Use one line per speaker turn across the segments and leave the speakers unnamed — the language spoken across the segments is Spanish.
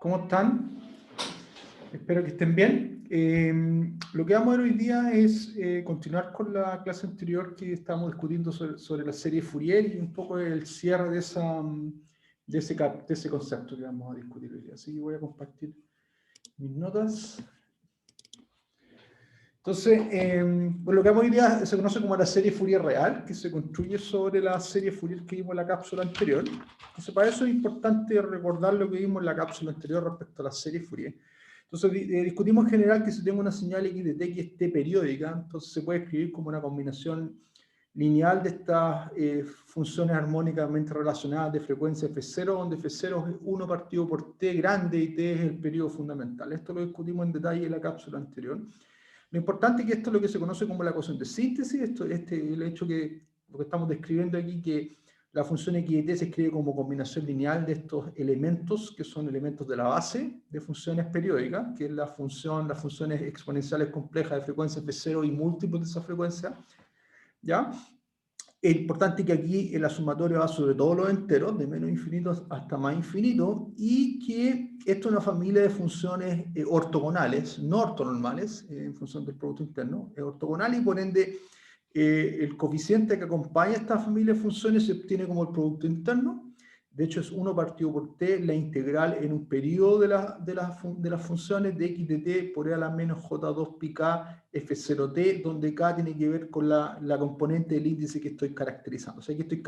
¿Cómo están? Espero que estén bien. Lo que vamos a ver hoy día es continuar con la clase anterior que estábamos discutiendo sobre la serie Fourier y un poco el cierre de ese concepto que vamos a discutir hoy día. Así que voy a compartir mis notas. Entonces, lo que vamos hoy día se conoce como la serie Fourier real, que se construye sobre la serie Fourier que vimos en la cápsula anterior. Entonces, para eso es importante recordar lo que vimos en la cápsula anterior respecto a la serie Fourier. Entonces, discutimos en general que si tengo una señal x de t que esté periódica, entonces se puede escribir como una combinación lineal de estas funciones armónicamente relacionadas de frecuencia f0, donde f0 es 1 partido por t grande y t es el periodo fundamental. Esto lo discutimos en detalle en la cápsula anterior. Lo importante es que esto es lo que se conoce como la ecuación de síntesis, el hecho que lo que estamos describiendo aquí, que la función x de t se escribe como combinación lineal de estos elementos, que son elementos de la base de funciones periódicas, que es las funciones exponenciales complejas de frecuencia f0 y múltiplos de esa frecuencia, ¿ya? Es importante que aquí la sumatoria va sobre todos los enteros, de menos infinito hasta más infinito, y que esto es una familia de funciones ortogonales, no ortonormales, en función del producto interno, es ortogonal y por ende el coeficiente que acompaña esta familia de funciones se obtiene como el producto interno. De hecho, es 1 partido por t, la integral en un periodo de las funciones de x de t por e a la menos j2 pi k f0t, donde k tiene que ver con la componente del índice que estoy caracterizando. O sea, aquí estoy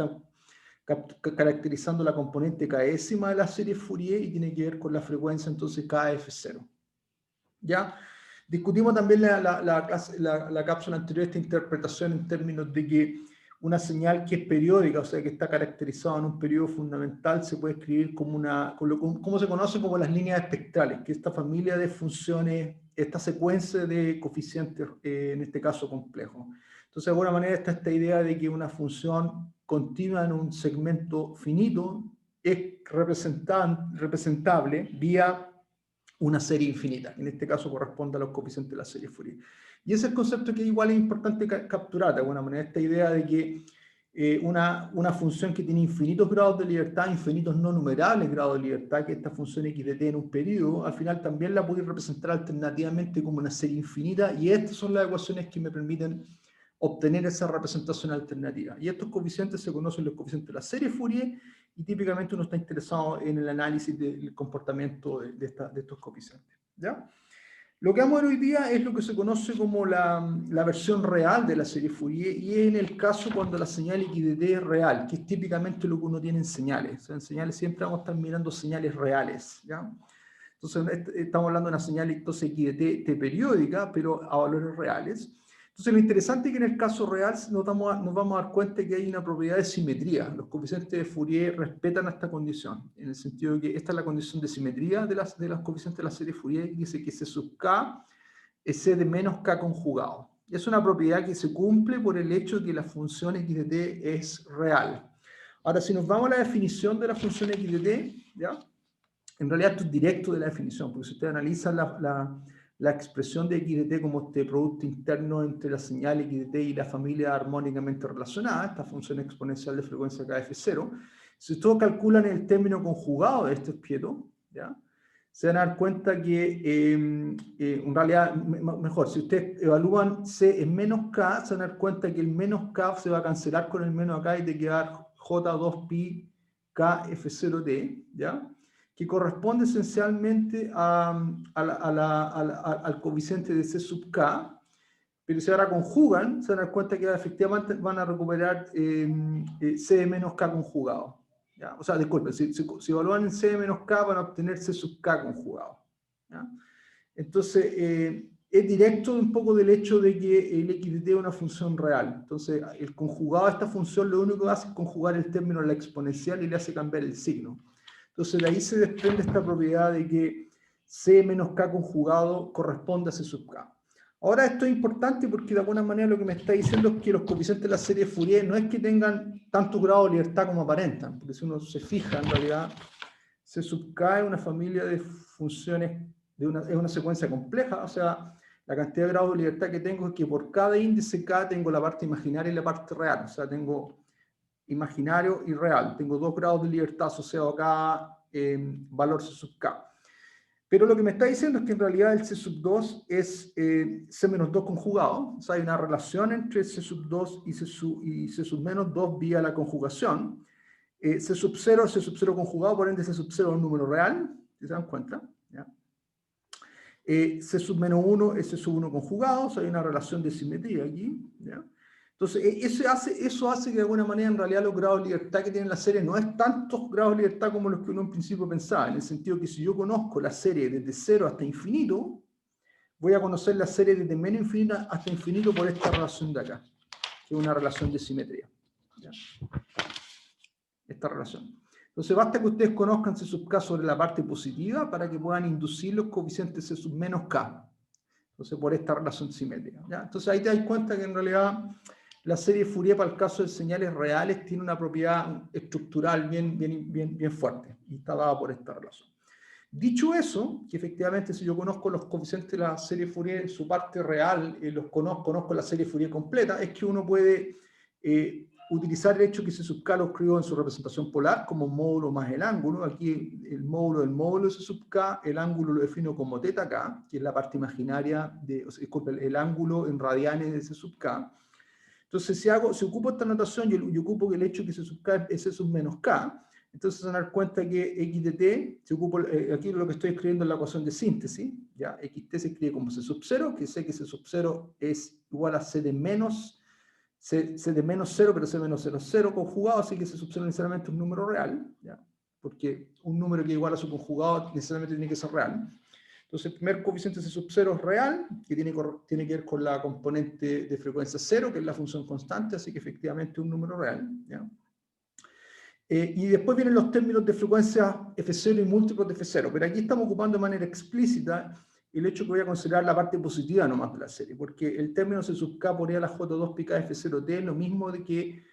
caracterizando la componente késima de la serie Fourier y tiene que ver con la frecuencia, entonces, kf0. ¿Ya? Discutimos también la cápsula anterior esta interpretación en términos de que una señal que es periódica, o sea, que está caracterizada en un periodo fundamental, se puede escribir como como se conoce como las líneas espectrales, que esta familia de funciones, esta secuencia de coeficientes, en este caso complejos. Entonces, de alguna manera está esta idea de que una función continua en un segmento finito es representable vía una serie infinita. En este caso corresponde a los coeficientes de la serie Fourier. Y ese es el concepto que igual es importante capturar de alguna manera, esta idea de que una función que tiene infinitos grados de libertad, infinitos no numerables grados de libertad, que esta función x de t en un periodo, al final también la puedo representar alternativamente como una serie infinita, y estas son las ecuaciones que me permiten obtener esa representación alternativa. Y estos coeficientes se conocen los coeficientes de la serie Fourier, y típicamente uno está interesado en el análisis del comportamiento de estos coeficientes. ¿Ya? Lo que vamos a ver hoy día es lo que se conoce como la versión real de la serie Fourier, y en el caso cuando la señal x de t es real, que es típicamente lo que uno tiene en señales. O sea, en señales siempre vamos a estar mirando señales reales. ¿Ya? Entonces estamos hablando de una señal entonces x de t periódica, pero a valores reales. Entonces lo interesante es que en el caso real nos vamos a dar cuenta que hay una propiedad de simetría. Los coeficientes de Fourier respetan esta condición, en el sentido de que esta es la condición de simetría de las coeficientes de la serie Fourier, y dice que C sub k es C de menos k conjugado. Es una propiedad que se cumple por el hecho de que la función x de t es real. Ahora, si nos vamos a la definición de la función x de t, ¿ya? En realidad esto es directo de la definición, porque si usted analiza la expresión de x de t como este producto interno entre la señal x de t y la familia armónicamente relacionada, esta función exponencial de frecuencia kf0, si ustedes calculan el término conjugado de este espieto, ¿ya? Se van a dar cuenta que, en realidad, mejor, si ustedes evalúan c en menos k, se van a dar cuenta que el menos k se va a cancelar con el menos acá y te queda j2 pi k f0t, ¿ya? Que corresponde esencialmente al coeficiente de C sub k, pero si ahora conjugan, se van a dar cuenta que efectivamente van a recuperar C de menos k conjugado. ¿Ya? O sea, disculpen, si evalúan en C de menos k, van a obtener C sub k conjugado. ¿Ya? Entonces, es directo un poco del hecho de que el x de t es una función real. Entonces, el conjugado de esta función lo único que hace es conjugar el término en la exponencial y le hace cambiar el signo. Entonces, de ahí se desprende esta propiedad de que C menos K conjugado corresponde a C sub K. Ahora, esto es importante porque de alguna manera lo que me está diciendo es que los coeficientes de la serie Fourier no es que tengan tantos grados de libertad como aparentan, porque si uno se fija, en realidad, C sub K es una familia de funciones, es una secuencia compleja, o sea, la cantidad de grados de libertad que tengo es que por cada índice K tengo la parte imaginaria y la parte real, o sea, tengo imaginario y real. Tengo 2 grados de libertad asociados a cada valor C sub k. Pero lo que me está diciendo es que en realidad el C sub 2 es C menos 2 conjugado. O sea, hay una relación entre C sub 2 y C sub menos 2 vía la conjugación. C sub 0 conjugado, por ende C sub 0 es un número real, si se dan cuenta. ¿Ya? C sub menos 1 es C sub 1 conjugado, o sea, hay una relación de simetría aquí. ¿Ya? Entonces, eso hace que de alguna manera en realidad los grados de libertad que tiene la serie no es tantos grados de libertad como los que uno en principio pensaba, en el sentido que si yo conozco la serie desde 0 hasta infinito, voy a conocer la serie desde menos infinito hasta infinito por esta relación de acá, que es una relación de simetría. ¿Ya? Esta relación. Entonces basta que ustedes conozcan C sub k sobre la parte positiva para que puedan inducir los coeficientes C sub menos k. Entonces por esta relación simétrica. ¿Ya? Entonces ahí te das cuenta que en realidad la serie Fourier para el caso de señales reales tiene una propiedad estructural bien fuerte y está dada por esta relación. Dicho eso, que efectivamente si yo conozco los coeficientes de la serie Fourier en su parte real, conozco la serie Fourier completa, es que uno puede utilizar el hecho que C sub k lo escribo en su representación polar como módulo más el ángulo. Aquí el módulo del módulo de C sub k, el ángulo lo defino como θk, que es la parte imaginaria, disculpe, el ángulo en radianes de C sub k. Entonces, si ocupo esta notación, yo ocupo que el hecho que C sub k es C sub menos k, entonces se van a dar cuenta que x de t, si ocupo, aquí lo que estoy escribiendo es la ecuación de síntesis, ¿ya? Xt se escribe como C sub 0, que sé que C sub 0 es igual a C de menos 0, pero C menos 0 es 0 conjugado, así que C sub 0 necesariamente es un número real, ¿ya? Porque un número que es igual a su conjugado necesariamente tiene que ser real. Entonces, el primer coeficiente C sub 0 es real, que tiene que ver con la componente de frecuencia 0, que es la función constante, así que efectivamente es un número real. ¿Ya? Y después vienen los términos de frecuencia F0 y múltiplos de F0, pero aquí estamos ocupando de manera explícita el hecho que voy a considerar la parte positiva nomás de la serie, porque el término C sub k por E a la J2 pi k F0t es lo mismo de que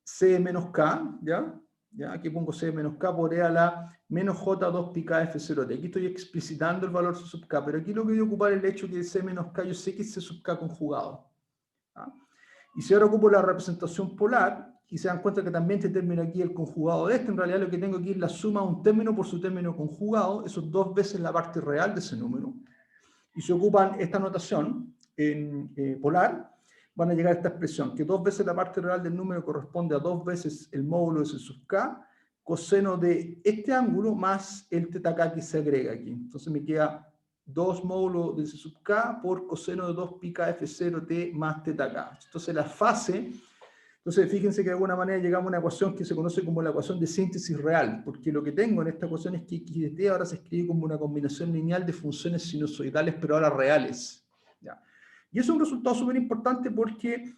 C menos K, ¿ya? ¿Ya? Aquí pongo C menos K por E a la menos J2 pi k F0t. Aquí estoy explicitando el valor C sub K, pero aquí lo que voy a ocupar es el hecho que C menos K, yo sé que es C sub K conjugado. ¿Ah? Y si ahora ocupo la representación polar, y se dan cuenta que también este término aquí, el conjugado de este, en realidad lo que tengo aquí es la suma de un término por su término conjugado, eso es 2 veces la parte real de ese número. Y si ocupan esta notación en polar, van a llegar a esta expresión, que 2 veces la parte real del número corresponde a 2 veces el módulo de C sub k, coseno de este ángulo más el θk que se agrega aquí. Entonces me queda 2 módulos de C sub k por coseno de 2 pi k F0t más θk. Entonces la fase, entonces fíjense que de alguna manera llegamos a una ecuación que se conoce como la ecuación de síntesis real, porque lo que tengo en esta ecuación es que x de t ahora se escribe como una combinación lineal de funciones sinusoidales, pero ahora reales. ¿Ya? Y eso es un resultado súper importante porque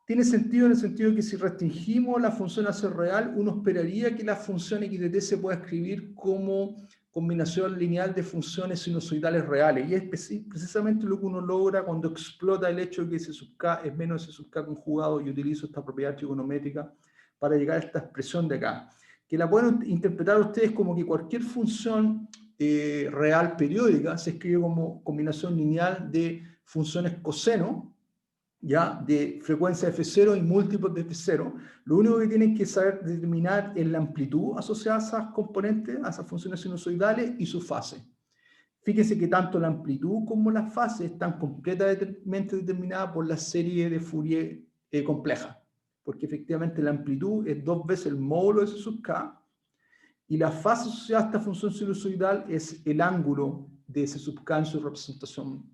tiene sentido en el sentido de que si restringimos la función a ser real, uno esperaría que la función x de t se pueda escribir como combinación lineal de funciones sinusoidales reales. Y es precisamente lo que uno logra cuando explota el hecho de que C sub k es menos C sub k conjugado y utilizo esta propiedad trigonométrica para llegar a esta expresión de acá. Que la pueden interpretar ustedes como que cualquier función real periódica se escribe como combinación lineal de funciones coseno, ¿ya? De frecuencia F0 y múltiplos de F0, lo único que tienen que saber determinar es la amplitud asociada a esas componentes, a esas funciones sinusoidales y su fase. Fíjense que tanto la amplitud como la fase están completamente determinadas por la serie de Fourier compleja, porque efectivamente la amplitud es 2 veces el módulo de C sub k, y la fase asociada a esta función sinusoidal es el ángulo de C sub k en su representación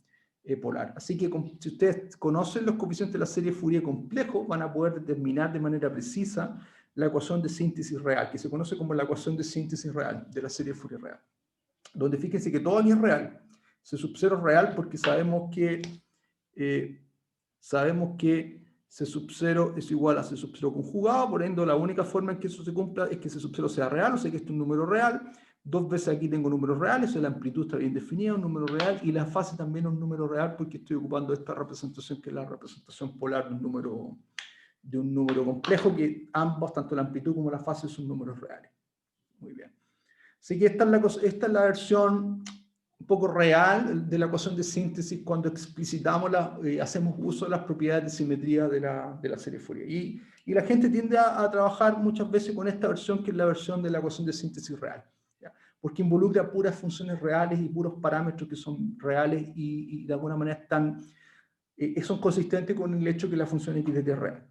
polar. Así que si ustedes conocen los coeficientes de la serie Fourier complejo, van a poder determinar de manera precisa la ecuación de síntesis real, que se conoce como la ecuación de síntesis real de la serie Fourier real. Donde fíjense que todo aquí es real. C sub 0 es real porque sabemos que C sub 0 es igual a C sub 0 conjugado, por ende la única forma en que eso se cumpla es que C sub 0 sea real, o sea que esto es un número real. 2 veces aquí tengo números reales, la amplitud está bien definida, un número real, y la fase también es un número real porque estoy ocupando esta representación que es la representación polar de un número complejo, que ambos, tanto la amplitud como la fase, son números reales. Muy bien. Así que esta es la versión un poco real de la ecuación de síntesis cuando explicitamos, hacemos uso de las propiedades de simetría de la serie Fourier. Y la gente tiende a trabajar muchas veces con esta versión, que es la versión de la ecuación de síntesis real. ¿Ya? porque involucra puras funciones reales y puros parámetros que son reales y de alguna manera son consistentes con el hecho que la función x de t es real.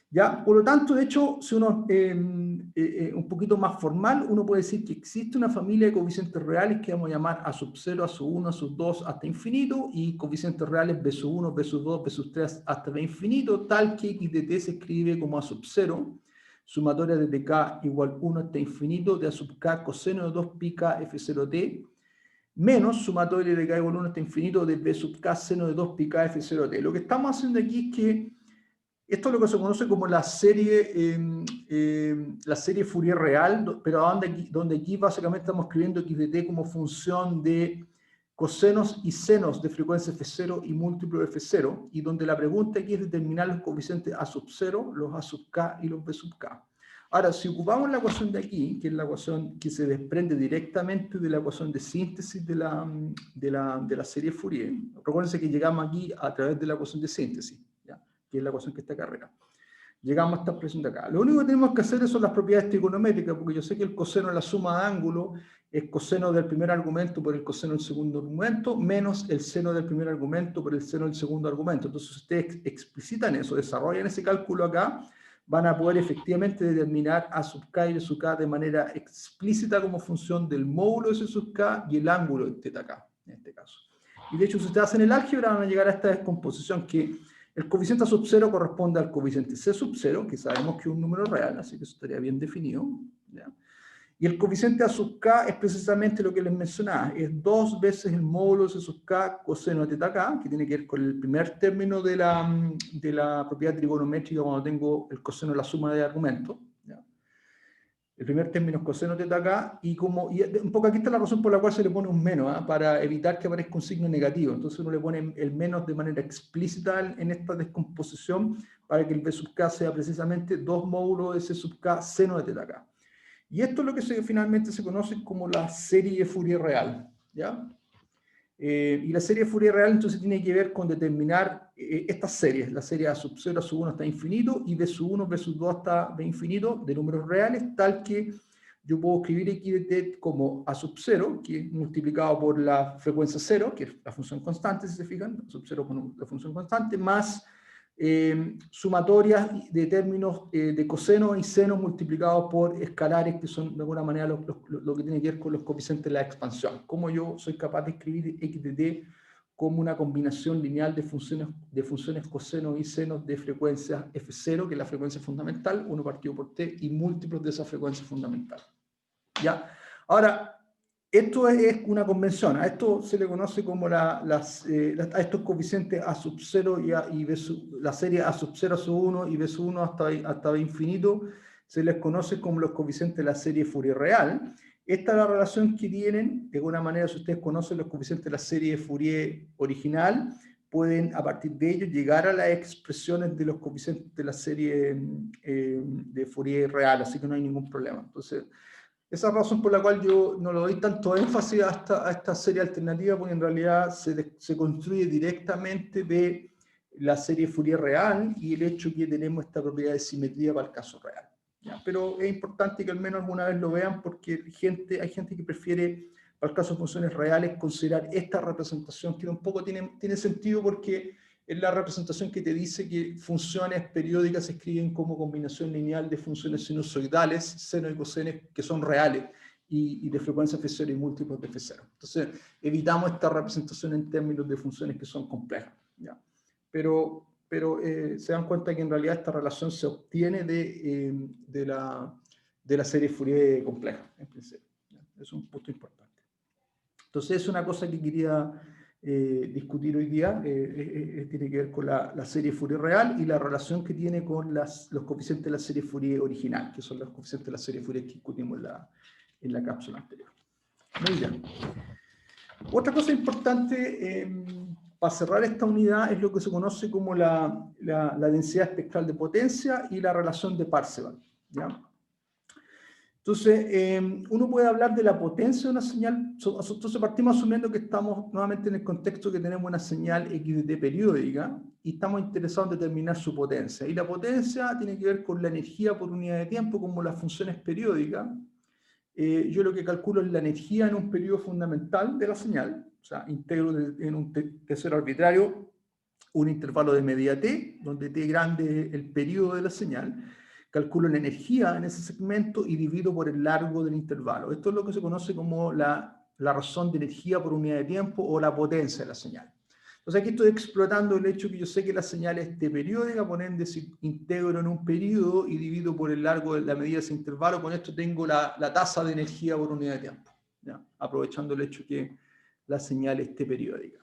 ¿Ya? Por lo tanto, de hecho, si uno un poquito más formal, uno puede decir que existe una familia de coeficientes reales que vamos a llamar a sub 0, a sub 1, a sub 2 hasta infinito, y coeficientes reales b sub 1, b sub 2, b sub 3 hasta b infinito, tal que x de t se escribe como a sub 0, sumatoria de tk igual 1 hasta infinito, de a sub k coseno de 2 pi k f0t, menos sumatoria de k igual 1 hasta infinito de b sub k seno de 2 pi k f0t. Lo que estamos haciendo aquí es que esto es lo que se conoce como la serie Fourier real, pero donde aquí básicamente estamos escribiendo x de t como función de cosenos y senos de frecuencia f0 y múltiplo de f0, y donde la pregunta aquí es determinar los coeficientes a sub 0, los a sub k y los b sub k. Ahora, si ocupamos la ecuación de aquí, que es la ecuación que se desprende directamente de la ecuación de síntesis de la serie Fourier, recuérdense que llegamos aquí a través de la ecuación de síntesis, ¿ya? Que es la ecuación que está acá arriba. Llegamos a esta expresión de acá. Lo único que tenemos que hacer son las propiedades trigonométricas, porque yo sé que el coseno de la suma de ángulos es coseno del primer argumento por el coseno del segundo argumento, menos el seno del primer argumento por el seno del segundo argumento. Entonces, si ustedes explicitan eso, desarrollan ese cálculo acá, van a poder efectivamente determinar a sub k y b sub k de manera explícita como función del módulo de c sub k y el ángulo de θk, en este caso. Y de hecho, si ustedes hacen el álgebra, van a llegar a esta descomposición que el coeficiente a sub 0 corresponde al coeficiente c sub 0, que sabemos que es un número real, así que eso estaría bien definido, ¿ya? Y el coeficiente a sub k es precisamente lo que les mencionaba, es 2 veces el módulo de c sub k coseno de θk, que tiene que ver con el primer término de la propiedad trigonométrica cuando tengo el coseno de la suma de argumentos, ¿ya? El primer término es coseno de θk, y un poco aquí está la razón por la cual se le pone un menos, ¿eh? Para evitar que aparezca un signo negativo. Entonces uno le pone el menos de manera explícita en esta descomposición para que el b sub k sea precisamente 2 módulos de c sub k seno de θk. Y esto es lo que finalmente se conoce como la serie Fourier real, ¿ya? Y la serie Fourier real entonces tiene que ver con determinar estas series, la serie a sub 0, a sub 1 hasta infinito, y b sub 1, b sub 2 hasta b infinito, de números reales, tal que yo puedo escribir x de t como a sub 0, que es multiplicado por la frecuencia 0, que es la función constante, si se fijan, a sub 0 con la función constante, más sumatorias de términos de coseno y seno multiplicados por escalares, que son de alguna manera lo que tiene que ver con los coeficientes de la expansión. Como yo soy capaz de escribir x de t como una combinación lineal de funciones coseno y senos de frecuencia f0, que es la frecuencia fundamental, 1 partido por t, y múltiplos de esa frecuencia fundamental. ¿Ya? Ahora, esto es una convención, a esto se le conoce como a estos coeficientes a sub 0 y b sub, la serie a sub 0, a sub 1 y b sub 1 hasta b infinito, se les conoce como los coeficientes de la serie Fourier real. Esta es la relación que tienen, de alguna manera, si ustedes conocen los coeficientes de la serie Fourier original, pueden a partir de ellos llegar a las expresiones de los coeficientes de la serie de Fourier real, así que no hay ningún problema. Entonces, esa es la razón por la cual yo no le doy tanto énfasis a esta serie alternativa, porque en realidad se construye directamente de la serie Fourier real y el hecho que tenemos esta propiedad de simetría para el caso real, ¿ya? Pero es importante que al menos alguna vez lo vean, porque hay gente que prefiere, para el caso de funciones reales, considerar esta representación, que un poco tiene sentido porque es la representación que te dice que funciones periódicas se escriben como combinación lineal de funciones sinusoidales, seno y coseno, que son reales, y de frecuencia f0 y múltiplos de f0. Entonces, evitamos esta representación en términos de funciones que son complejas, ¿ya? Pero se dan cuenta que en realidad esta relación se obtiene de la serie Fourier compleja, en principio, ¿ya? Es un punto importante. Entonces, es una cosa que quería discutir hoy día, tiene que ver con la serie Fourier real y la relación que tiene con los coeficientes de la serie Fourier original, que son los coeficientes de la serie Fourier que discutimos en la cápsula anterior. Muy bien. Otra cosa importante para cerrar esta unidad es lo que se conoce como la densidad espectral de potencia y la relación de Parseval, ¿ya? Entonces, uno puede hablar de la potencia de una señal. Entonces partimos asumiendo que estamos nuevamente en el contexto que tenemos una señal x de t periódica y estamos interesados en determinar su potencia. Y la potencia tiene que ver con la energía por unidad de tiempo, como las funciones periódicas, yo lo que calculo es la energía en un periodo fundamental de la señal, o sea, integro en un tercero arbitrario un intervalo de medida t, donde t grande es el periodo de la señal, calculo la energía en ese segmento y divido por el largo del intervalo. Esto es lo que se conoce como la razón de energía por unidad de tiempo o la potencia de la señal. Entonces aquí estoy explotando el hecho que yo sé que la señal es t-periódica, por ende si integro en un periodo y divido por el largo de la medida de ese intervalo, con esto tengo la tasa de energía por unidad de tiempo, ¿ya? Aprovechando el hecho que la señal es t-periódica.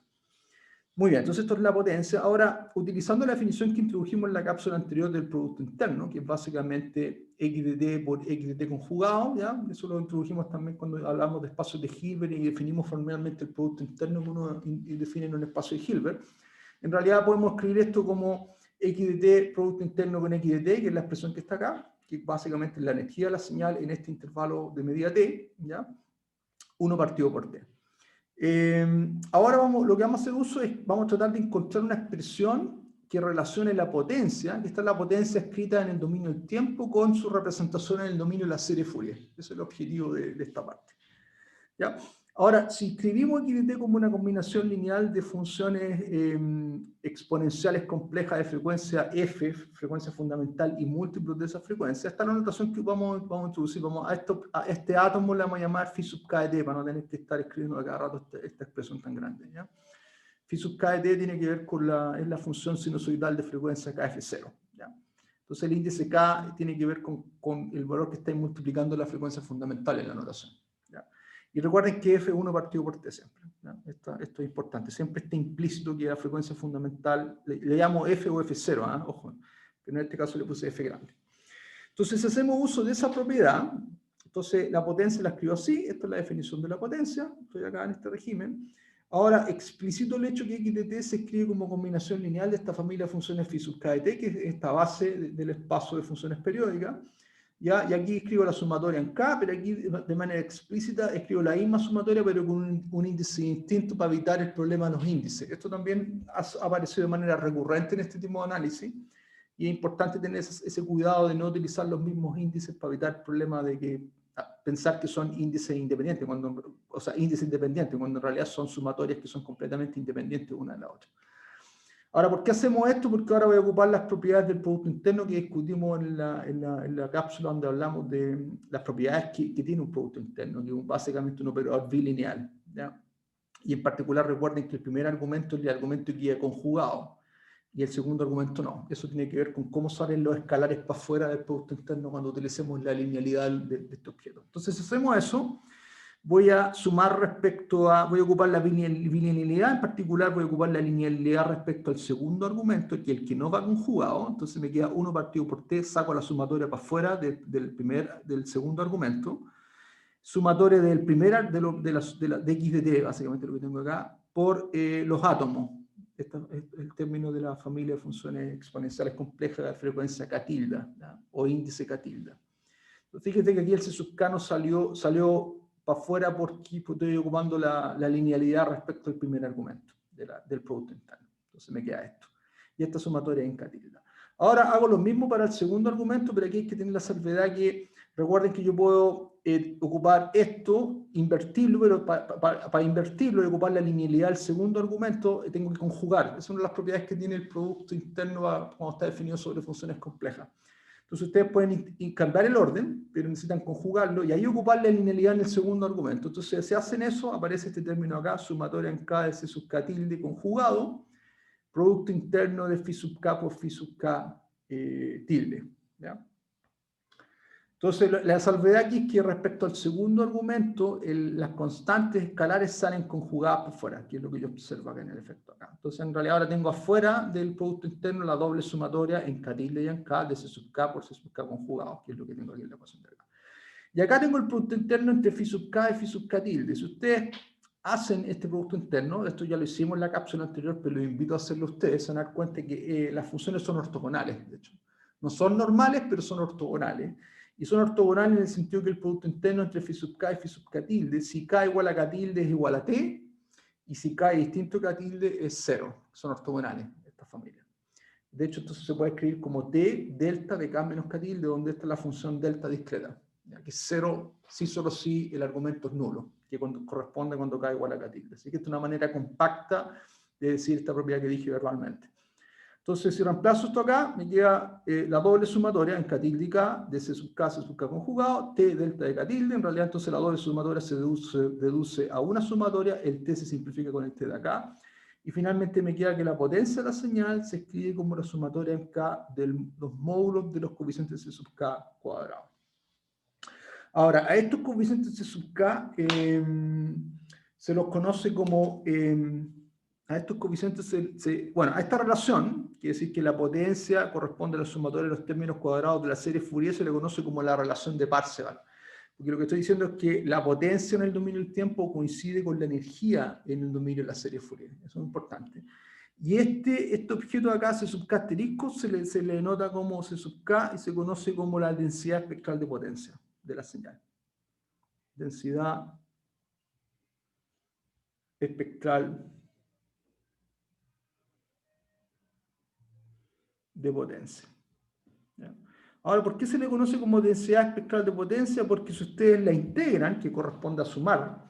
Muy bien, entonces esto es la potencia. Ahora, utilizando la definición que introdujimos en la cápsula anterior del producto interno, que es básicamente x de t por x de t conjugado, ¿ya? Eso lo introdujimos también cuando hablamos de espacios de Hilbert y definimos formalmente el producto interno que uno define en un espacio de Hilbert. En realidad podemos escribir esto como x de t producto interno con x de t, que es la expresión que está acá, que básicamente es la energía de la señal en este intervalo de medida t, ¿ya? 1 partido por t. Ahora lo que vamos a hacer uso es, vamos a tratar de encontrar una expresión que relacione la potencia, que está la potencia escrita en el dominio del tiempo, con su representación en el dominio de la serie Fourier. Ese es el objetivo de esta parte. ¿Ya? Ahora, si escribimos x de t como una combinación lineal de funciones exponenciales complejas de frecuencia f, frecuencia fundamental y múltiplos de esa frecuencia, esta es la notación que vamos a introducir. A este átomo le vamos a llamar phi sub k de t, para no tener que estar escribiendo a cada rato esta expresión tan grande. ¿Ya? Phi sub k de t tiene que ver con es la función sinusoidal de frecuencia kf0. ¿Ya? Entonces el índice k tiene que ver con el valor que está multiplicando la frecuencia fundamental en la notación. ¿Ya? Y recuerden que f1 partido por t siempre. ¿Ya? Esto es importante. Siempre está implícito que la frecuencia fundamental, le llamo f o f0, ¿eh? Ojo, pero en este caso le puse f grande. Entonces, si hacemos uso de esa propiedad, entonces la potencia la escribo así, esta es la definición de la potencia, estoy acá en este régimen. Ahora, explicito el hecho que x de t se escribe como combinación lineal de esta familia de funciones phi sub k de t, que es esta base del espacio de funciones periódicas. ¿Ya? Y aquí escribo la sumatoria en K, pero aquí de manera explícita escribo la misma sumatoria, pero con un índice distinto para evitar el problema de los índices. Esto también ha aparecido de manera recurrente en este tipo de análisis, y es importante tener ese cuidado de no utilizar los mismos índices para evitar el problema de pensar que son índices independientes, o sea, índices independientes, cuando en realidad son sumatorias que son completamente independientes una de la otra. Ahora, ¿por qué hacemos esto? Porque ahora voy a ocupar las propiedades del producto interno que discutimos en la cápsula donde hablamos de las propiedades que tiene un producto interno, que es básicamente un operador bilineal, ¿ya? Y en particular recuerden que el primer argumento es el argumento que queda conjugado y el segundo argumento no. Eso tiene que ver con cómo salen los escalares para afuera del producto interno cuando utilicemos la linealidad de este objeto. Entonces, si hacemos eso, voy a sumar voy a ocupar la bilinealidad, en particular voy a ocupar la linealidad respecto al segundo argumento, que es el que no va conjugado, entonces me queda 1 partido por t, saco la sumatoria para afuera del segundo argumento, sumatoria del de x de t, básicamente lo que tengo acá, por los átomos. Este es el término de la familia de funciones exponenciales complejas de frecuencia k tilde, ¿ya? O índice k tilde. Fíjate que aquí el C sub k no salió para afuera porque estoy ocupando la linealidad respecto al primer argumento del producto interno. Entonces me queda esto. Y esta sumatoria en k tilde. Ahora hago lo mismo para el segundo argumento, pero aquí hay que tener la salvedad que, recuerden que yo puedo ocupar esto, invertirlo, pero para invertirlo y ocupar la linealidad del segundo argumento, tengo que conjugar. Esa es una de las propiedades que tiene el producto interno cuando está definido sobre funciones complejas. Entonces ustedes pueden cambiar el orden, pero necesitan conjugarlo y ahí ocupar la linealidad en el segundo argumento. Entonces, si hacen eso, aparece este término acá, sumatoria en K de C sub K tilde conjugado, producto interno de phi sub K por phi sub K tilde. ¿Ya? Entonces, la salvedad aquí es que respecto al segundo argumento, las constantes escalares salen conjugadas por fuera, que es lo que yo observo acá en el efecto acá. Entonces, en realidad ahora tengo afuera del producto interno la doble sumatoria en K tilde y en K de C sub K por C sub K conjugado, que es lo que tengo aquí en la ecuación de acá. Y acá tengo el producto interno entre phi sub K y phi sub K tilde. Si ustedes hacen este producto interno, esto ya lo hicimos en la cápsula anterior, pero los invito a hacerlo ustedes, se van a dar cuenta que las funciones son ortogonales, de hecho. No son normales, pero son ortogonales. Y son ortogonales en el sentido que el producto interno entre phi sub k y phi sub k tilde, si k igual a k tilde es igual a t, y si k es distinto a k tilde es 0. Son ortogonales estas familias. De hecho, entonces se puede escribir como t delta de k menos k tilde, donde esta es la función delta discreta. ¿Ya? que es 0, sí, solo sí, el argumento es nulo, que corresponde cuando K igual a K tilde. Así que esta es una manera compacta de decir esta propiedad que dije verbalmente. Entonces, si reemplazo esto acá, me queda la doble sumatoria en K tilde y K, de C sub K conjugado, T delta de K tilde. En realidad, entonces la doble sumatoria se deduce a una sumatoria, el T se simplifica con el T de acá. Y finalmente me queda que la potencia de la señal se escribe como la sumatoria en K de los módulos de los coeficientes C sub K cuadrado. Ahora, a estos coeficientes C sub K se los conoce como... a estos coeficientes, bueno, a esta relación, quiere decir que la potencia corresponde a la sumatoria de los términos cuadrados de la serie Fourier, se le conoce como la relación de Parseval. Porque lo que estoy diciendo es que la potencia en el dominio del tiempo coincide con la energía en el dominio de la serie Fourier. Eso es importante. Y este objeto de acá, C sub K asterisco, se le denota como C sub K y se conoce como la densidad espectral de potencia de la señal. Densidad espectral de potencia. ¿Ya? Ahora, ¿por qué se le conoce como densidad espectral de potencia? Porque si ustedes la integran, que corresponde a sumar,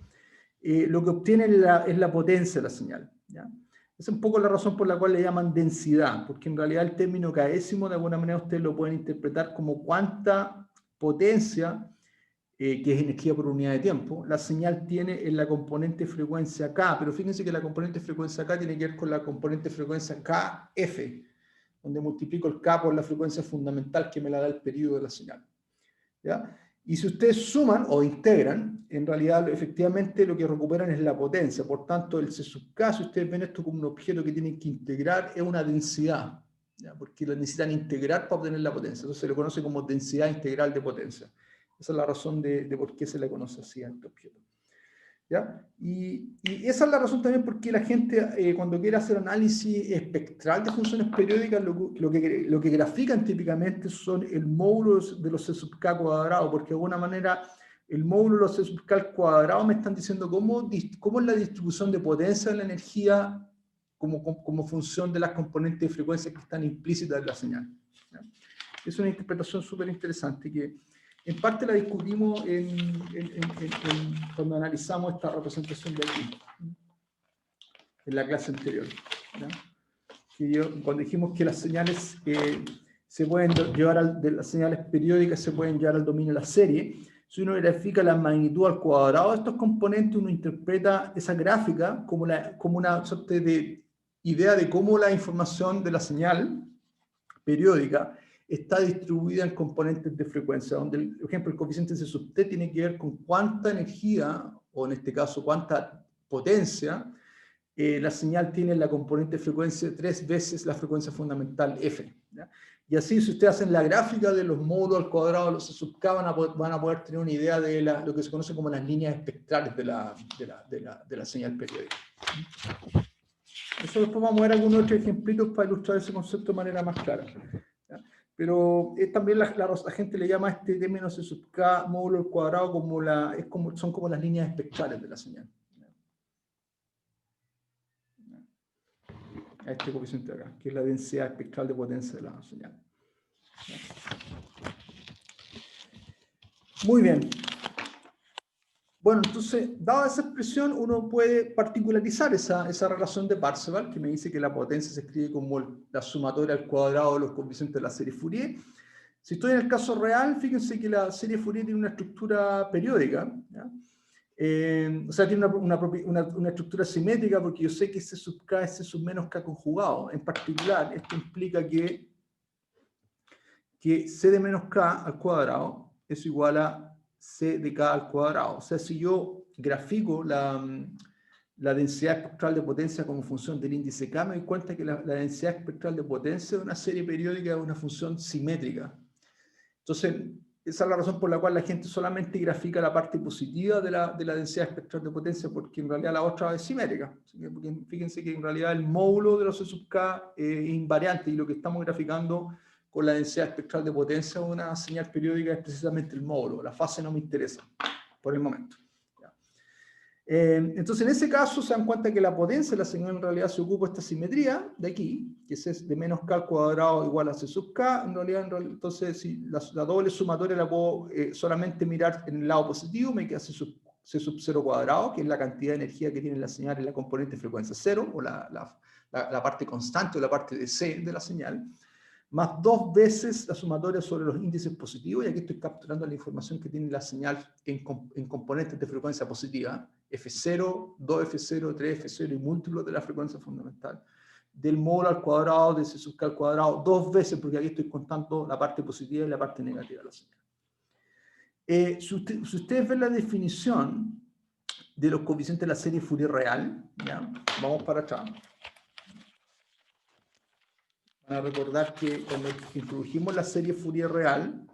lo que obtienen es la potencia de la señal. ¿Ya? Esa es un poco la razón por la cual le llaman densidad, porque en realidad el término késimo, de alguna manera ustedes lo pueden interpretar como cuánta potencia, que es energía por unidad de tiempo, la señal tiene en la componente frecuencia K, pero fíjense que la componente frecuencia K tiene que ver con la componente frecuencia KF, donde multiplico el K por la frecuencia fundamental que me la da el periodo de la señal. ¿Ya? Y si ustedes suman o integran, en realidad efectivamente lo que recuperan es la potencia. Por tanto, el C sub K, si ustedes ven esto como un objeto que tienen que integrar, es una densidad, ¿ya? Porque lo necesitan integrar para obtener la potencia. Entonces se le conoce como densidad integral de potencia. Esa es la razón de por qué se le conoce así a este objeto. ¿Ya? Y esa es la razón también por qué la gente cuando quiere hacer análisis espectral de funciones periódicas lo que grafican típicamente son el módulo de los C sub K cuadrado, porque de alguna manera el módulo de los C sub K cuadrado me están diciendo cómo es la distribución de potencia de la energía como función de las componentes de frecuencia que están implícitas en la señal. ¿Ya? Es una interpretación súper interesante que en parte la discutimos cuando analizamos esta representación de aquí, en la clase anterior. ¿Ya? Cuando dijimos que las señales se pueden llevar de las señales periódicas se pueden llevar al dominio de la serie. Si uno grafica la magnitud al cuadrado de estos componentes, uno interpreta esa gráfica como una suerte de idea de cómo la información de la señal periódica está distribuida en componentes de frecuencia, donde, por ejemplo, el coeficiente C sub T tiene que ver con cuánta energía, o en este caso, cuánta potencia, la señal tiene en la componente de frecuencia 3 veces la frecuencia fundamental F. ¿Ya? Y así, si ustedes hacen la gráfica de los módulos al cuadrado de los C sub K, van a poder tener una idea de lo que se conoce como las líneas espectrales de la señal periódica. Eso después vamos a ver algunos otros ejemplitos para ilustrar ese concepto de manera más clara. ¿Ya? Pero también la gente le llama a este término C sub K módulo al cuadrado son como las líneas espectrales de la señal. A este coeficiente de acá, que es la densidad espectral de potencia de la señal. ¿Ya? Muy bien. Bueno, entonces, dada esa expresión, uno puede particularizar esa relación de Parseval, que me dice que la potencia se escribe como la sumatoria al cuadrado de los coeficientes de la serie Fourier. Si estoy en el caso real, fíjense que la serie Fourier tiene una estructura periódica, ¿ya? O sea, tiene una estructura simétrica, porque yo sé que C sub K es C sub menos K conjugado. En particular, esto implica que C de menos K al cuadrado es igual a C de K al cuadrado. O sea, si yo grafico la densidad espectral de potencia como función del índice K, me doy cuenta que la densidad espectral de potencia de una serie periódica es una función simétrica. Entonces, esa es la razón por la cual la gente solamente grafica la parte positiva de la densidad espectral de potencia, porque en realidad la otra es simétrica. Porque fíjense que en realidad el módulo de los C sub K es invariante, y lo que estamos graficando con la densidad espectral de potencia de una señal periódica es precisamente el módulo. La fase no me interesa por el momento. Entonces, en ese caso, se dan cuenta que la potencia de la señal en realidad se ocupa esta simetría de aquí, que es de menos k al cuadrado igual a c sub k. En realidad entonces, si la doble sumatoria la puedo solamente mirar en el lado positivo, me queda c sub 0 cuadrado, que es la cantidad de energía que tiene la señal en la componente frecuencia 0, o la parte constante o la parte de c de la señal, más 2 veces la sumatoria sobre los índices positivos, y aquí estoy capturando la información que tiene la señal en componentes de frecuencia positiva, F0, 2F0, 3F0 y múltiplos de la frecuencia fundamental, del módulo al cuadrado de C sub k al cuadrado, 2 veces, porque aquí estoy contando la parte positiva y la parte negativa de la señal. Si ustedes ven la definición de los coeficientes de la serie Fourier real, ¿ya? Vamos para atrás. Van a recordar que cuando introdujimos la serie Fourier real,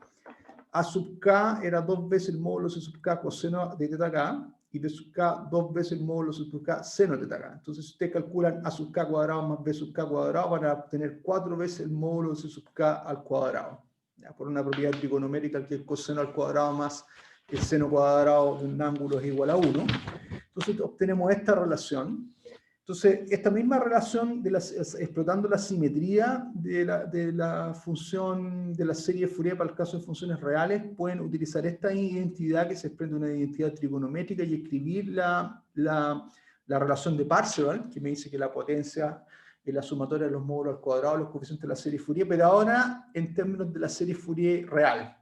A sub k era 2 veces el módulo C sub k coseno de teta k, y B sub k 2 veces el módulo C sub k seno de teta k. Entonces, si ustedes calculan A sub k cuadrado más B sub k cuadrado, van a obtener 4 veces el módulo C sub k al cuadrado, ¿ya? Por una propiedad trigonométrica, que el coseno al cuadrado más el seno cuadrado de un ángulo es igual a 1. Entonces, obtenemos esta relación. Entonces, esta misma relación, explotando la simetría de la función de la serie Fourier para el caso de funciones reales, pueden utilizar esta identidad que se desprende de una identidad trigonométrica y escribir la relación de Parseval, que me dice que la potencia es la sumatoria de los módulos al cuadrado de los coeficientes de la serie Fourier, pero ahora en términos de la serie Fourier real.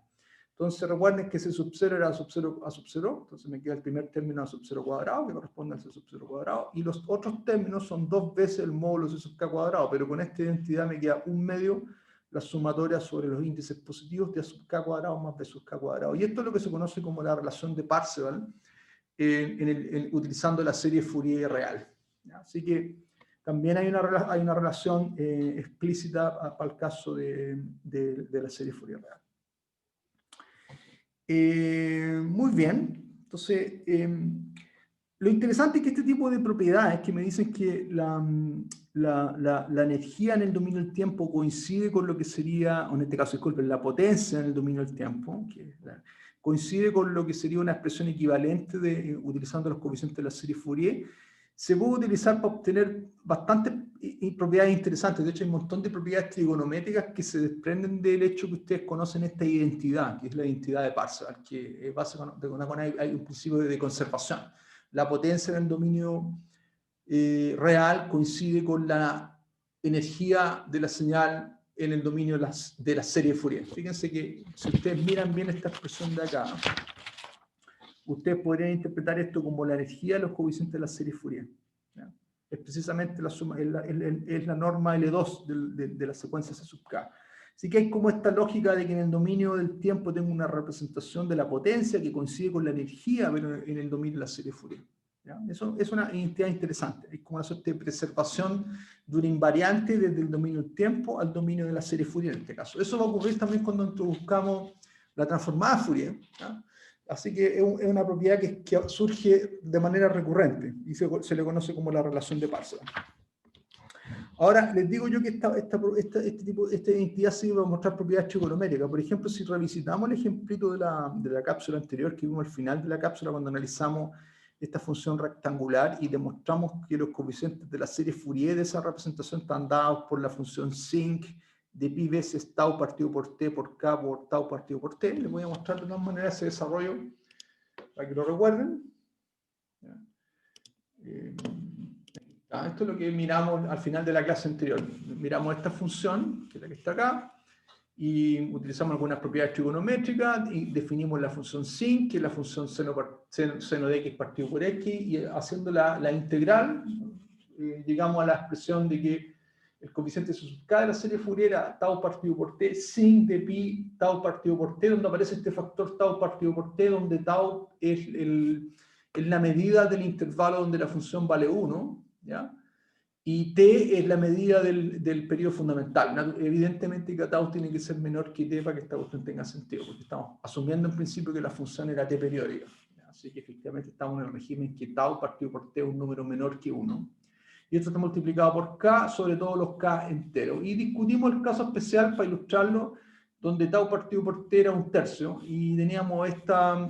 Entonces recuerden que C sub 0 era sub 0 a sub 0, entonces me queda el primer término a sub 0 cuadrado, que corresponde al C sub 0 cuadrado, y los otros términos son 2 veces el módulo C sub k cuadrado, pero con esta identidad me queda 1/2 la sumatoria sobre los índices positivos de A sub k cuadrado más B sub k cuadrado. Y esto es lo que se conoce como la relación de Parseval, utilizando la serie Fourier real. ¿Ya? Así que también hay una relación explícita para el caso de la serie Fourier real. Muy bien. Entonces, lo interesante es que este tipo de propiedades que me dicen que la energía en el dominio del tiempo coincide con lo que sería, o en este caso, disculpen, la potencia en el dominio del tiempo, coincide con lo que sería una expresión equivalente utilizando los coeficientes de la serie Fourier, se puede utilizar para obtener bastantes propiedades interesantes. De hecho, hay un montón de propiedades trigonométricas que se desprenden del hecho que ustedes conocen esta identidad, que es la identidad de Parseval, que es básicamente hay un principio de conservación. La potencia en el dominio real coincide con la energía de la señal en el dominio de la serie Fourier. Fíjense que si ustedes miran bien esta expresión de acá, ustedes podrían interpretar esto como la energía de los coeficientes de la serie Fourier, ¿ya? Es precisamente la suma, es la norma L2 de la secuencia C sub k. Así que hay como esta lógica de que en el dominio del tiempo tengo una representación de la potencia que coincide con la energía, pero en el dominio de la serie Fourier, ¿ya? Eso es una identidad interesante. Es como una suerte de preservación de una invariante desde el dominio del tiempo al dominio de la serie Fourier en este caso. Eso va a ocurrir también cuando introduzcamos la transformada Fourier, ¿ya? Así que es una propiedad que surge de manera recurrente y se le conoce como la relación de Parseval. Ahora, les digo yo que esta identidad sirve para mostrar propiedades trigonométricas. Por ejemplo, si revisitamos el ejemplito de la cápsula anterior que vimos al final de la cápsula cuando analizamos esta función rectangular y demostramos que los coeficientes de la serie Fourier de esa representación están dados por la función sinc de pi veces tau partido por t por k por tau partido por t. Les voy a mostrar de todas maneras ese desarrollo para que lo recuerden. Esto es lo que miramos al final de la clase anterior. Miramos esta función, que es la que está acá, y utilizamos algunas propiedades trigonométricas y definimos la función sin, que es la función seno de x partido por x, y haciendo la integral, llegamos a la expresión de que el coeficiente sub k de la serie Fourier era tau partido por t, sin de pi tau partido por t, donde aparece este factor tau partido por t, donde tau es la medida del intervalo donde la función vale 1, ¿ya? Y t es la medida del periodo fundamental. Evidentemente que tau tiene que ser menor que t para que esta cuestión tenga sentido, porque estamos asumiendo en principio que la función era t periódica, ¿ya? Así que efectivamente estamos en el régimen que tau partido por t es un número menor que 1. Y esto está multiplicado por k sobre todos los k enteros. Y discutimos el caso especial para ilustrarlo, donde tau partido por t era 1/3, y teníamos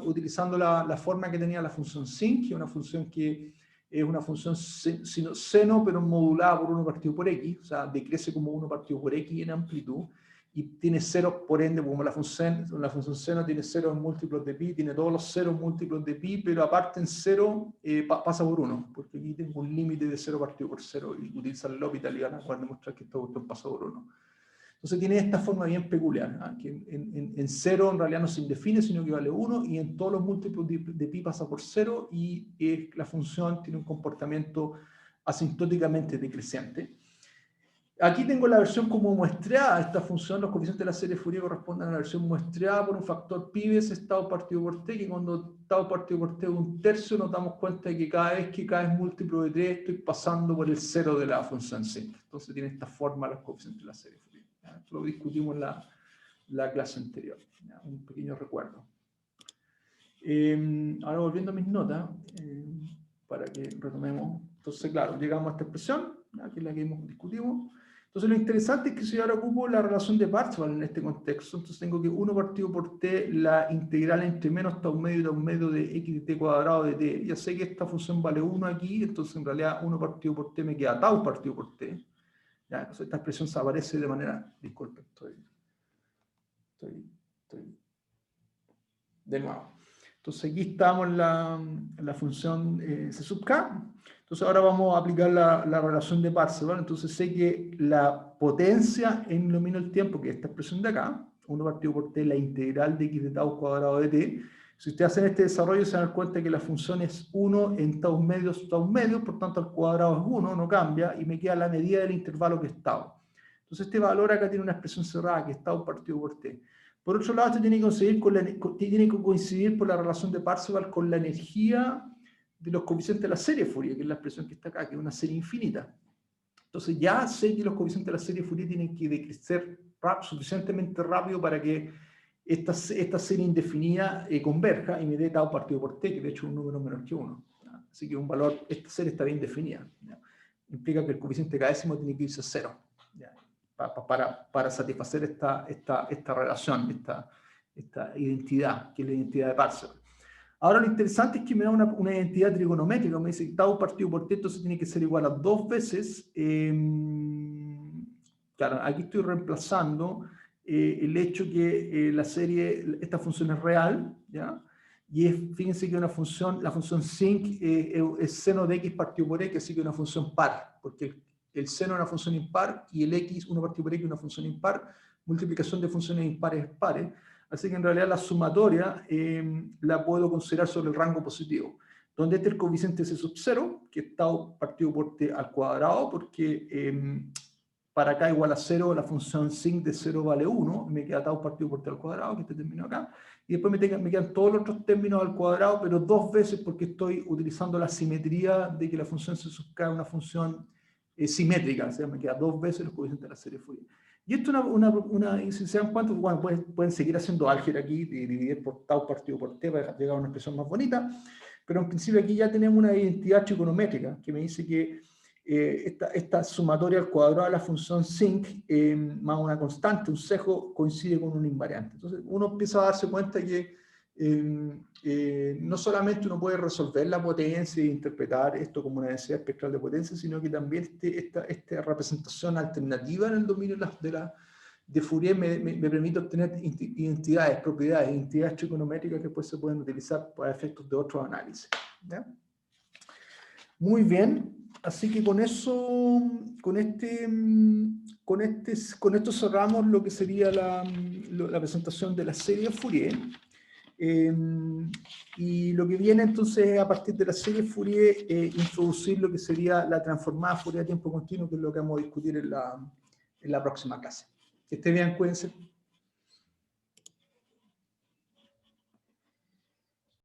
utilizando la forma que tenía la función sin, que es una función que es una función seno, pero modulada por 1 partido por x, o sea, decrece como 1 partido por x en amplitud, y tiene ceros, por ende, como la función seno tiene ceros múltiplos de pi, tiene todos los ceros múltiplos de pi, pero aparte en cero pasa por 1, porque aquí tengo un límite de 0 partido por 0, y utilizar el L'Hopital y van a poder demostrar que esta cuestión pasa por 1. Entonces tiene esta forma bien peculiar, que en 0 en realidad no se indefine, sino que vale 1, y en todos los múltiplos de pi pasa por 0, y la función tiene un comportamiento asintóticamente decreciente. Aquí tengo la versión como muestreada. Esta función, los coeficientes de la serie Fourier corresponden a la versión muestreada por un factor pi veces tau partido por t, que cuando tau partido por t es 1/3, nos damos cuenta de que cada vez que k es múltiplo de 3, estoy pasando por el 0 de la función sin. Entonces tiene esta forma los coeficientes de la serie Fourier. Esto lo discutimos en la clase anterior. Un pequeño recuerdo. Ahora volviendo a mis notas, para que retomemos. Entonces, claro, llegamos a esta expresión, que es la que discutimos. Entonces, lo interesante es que si ahora ocupo la relación de Parseval en este contexto, entonces tengo que 1 partido por t, la integral entre menos tau medio de x de t cuadrado de t. Ya sé que esta función vale 1 aquí, entonces en realidad 1 partido por t me queda tau partido por t. ¿Ya? Entonces esta expresión se aparece de manera... Disculpe, estoy de nuevo. Entonces aquí estamos en la función c sub k. Entonces ahora vamos a aplicar la relación de Parseval. Entonces sé que la potencia en dominio del tiempo, que es esta expresión de acá, 1 partido por t, la integral de x de tau cuadrado de t. Si ustedes hacen este desarrollo se dan cuenta que la función es 1 en tau medios, por tanto al cuadrado es 1, no cambia, y me queda la medida del intervalo que es tau. Entonces este valor acá tiene una expresión cerrada, que es tau partido por t. Por otro lado, esto tiene que coincidir por la relación de Parseval con la energía de los coeficientes de la serie Fourier, que es la expresión que está acá, que es una serie infinita. Entonces ya sé que los coeficientes de la serie Fourier tienen que decrecer suficientemente rápido para que esta serie indefinida converja y me dé tau partido por t, que de hecho es un número menor que 1. Así que esta serie está bien definida. Implica que el coeficiente k-décimo tiene que irse a 0. Para satisfacer esta relación, esta identidad, que es la identidad de Parseval. Ahora lo interesante es que me da una identidad trigonométrica, me dice que tau partido por t, entonces tiene que ser igual a 2 veces, claro, aquí estoy reemplazando el hecho que esta función es real, ¿ya? Y fíjense que la función sinc es seno de x partido por x, así que es una función par, porque el seno es una función impar y el x, 1 partido por x, es una función impar, multiplicación de funciones impares es pares, así que en realidad la sumatoria la puedo considerar sobre el rango positivo, donde este es el coeficiente c sub 0, que es tau partido por t al cuadrado, porque para acá igual a 0, la función sin de 0 vale 1, me queda tau partido por t al cuadrado, que este término acá, y después me quedan todos los otros términos al cuadrado, pero 2 veces porque estoy utilizando la simetría de que la función c sub k es una función simétrica, o sea, me queda 2 veces los coeficientes de la serie Fourier. Y esto y si se dan cuenta, bueno, pueden seguir haciendo álgebra aquí, y dividir por tau partido por t para llegar a una expresión más bonita, pero en principio aquí ya tenemos una identidad trigonométrica que me dice que esta sumatoria al cuadrado de la función sinc más una constante, un cejo, coincide con un invariante. Entonces uno empieza a darse cuenta que no solamente uno puede resolver la potencia e interpretar esto como una densidad espectral de potencia, sino que también esta representación alternativa en el dominio de Fourier me permite obtener identidades, propiedades, identidades trigonométricas que después se pueden utilizar para efectos de otros análisis. ¿Ya? Muy bien, así que con eso, con esto cerramos lo que sería la presentación de la serie Fourier. Y lo que viene entonces a partir de la serie Fourier, introducir lo que sería la transformada Fourier a tiempo continuo, que es lo que vamos a discutir en la próxima clase. Que esté bien, cuídense.